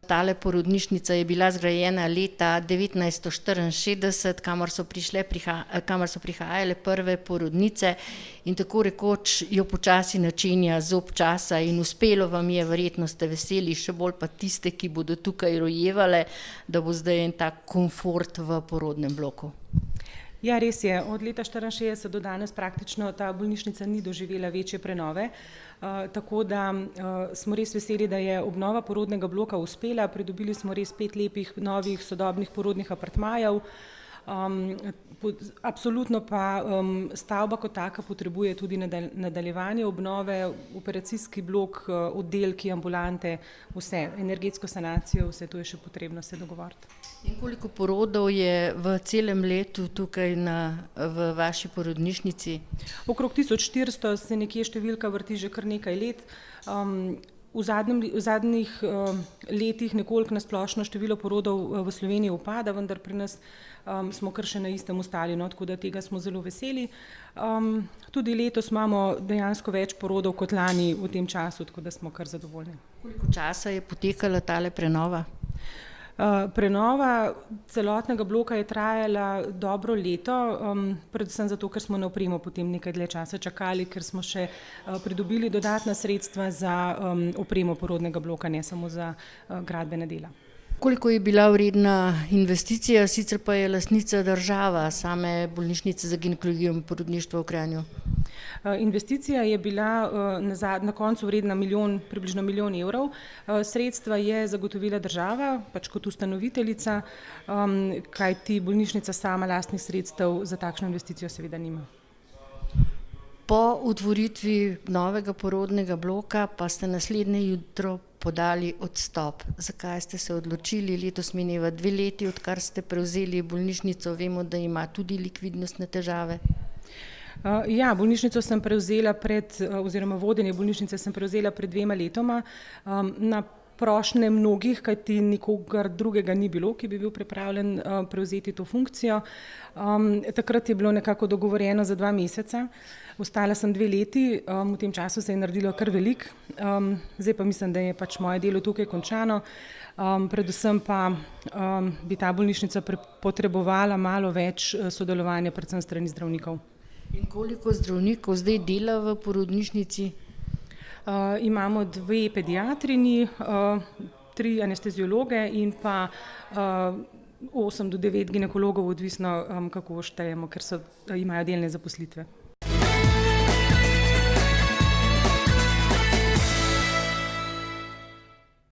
tale porodnišnica je bila zgrajena leta 1964, kamor so prihajale prve porodnice in tako rekoč jo počasi načenja zob časa in uspelo vam je, verjetno ste veseli, še bolj pa tiste, ki bodo tukaj rojevale, da bo zdaj en tak komfort v porodnem bloku. Ja, res je. Od leta 1964 do danes praktično ta bolnišnica ni doživela večje prenove, tako da smo res veseli, da je obnova porodnega bloka uspela. Pridobili smo res 5 lepih novih sodobnih porodnih apartmajev. Absolutno pa stavba kot taka potrebuje tudi nadaljevanje obnove, operacijski blok, oddelki, ambulante, vse, energetsko sanacijo, vse to je še potrebno se dogovoriti. In koliko porodov je v celem letu tukaj v vaši porodnišnici? Okrog 1400 se nekje številka vrti že kar nekaj let. V zadnjih letih nekoliko na splošno število porodov v Sloveniji upada, vendar pri nas smo kar še na istem ostali, tako da tega smo zelo veseli. Tudi letos imamo dejansko več porodov kot lani v tem času, tako da smo kar zadovoljni. Koliko časa je potekala tale prenova? Prenova celotnega bloka je trajala dobro leto, predvsem zato, ker smo na opremo potem nekaj dlje časa čakali, ker smo še pridobili dodatna sredstva za opremo porodnega bloka, ne samo za gradbena dela. Koliko je bila vredna investicija, sicer pa je lastnica država same bolnišnice za ginekologijo in porodništvo v Kranju? Investicija je bila na koncu vredna približno milijon evrov. Sredstva je zagotovila država, pač kot ustanoviteljica, kajti bolnišnica sama lastnih sredstev za takšno investicijo seveda nima. Po otvoritvi novega porodnega bloka pa ste naslednje jutro podali odstop. Zakaj ste se odločili? Letos mineva 2 leti, odkar ste prevzeli bolnišnico. Vemo, da ima tudi likvidnostne težave. Ja, bolnišnico sem prevzela oziroma vodenje bolnišnice sem prevzela pred 2 letoma. Na prošnje mnogih, kajti nikogar drugega ni bilo, ki bi bil pripravljen prevzeti to funkcijo. Takrat je bilo nekako dogovorjeno za 2 meseca. Ostala sem 2 leti, v tem času se je naredilo kar veliko. Zdaj pa mislim, da je pač moje delo tukaj končano. Predvsem pa bi ta bolnišnica potrebovala malo več sodelovanja, predvsem strani zdravnikov. In koliko zdravnikov zdaj dela v porodnišnici? Imamo 2 pediatrinji, 3 anesteziologe in pa 8 do 9 ginekologov, odvisno kako štejemo, ker imajo delne zaposlitve.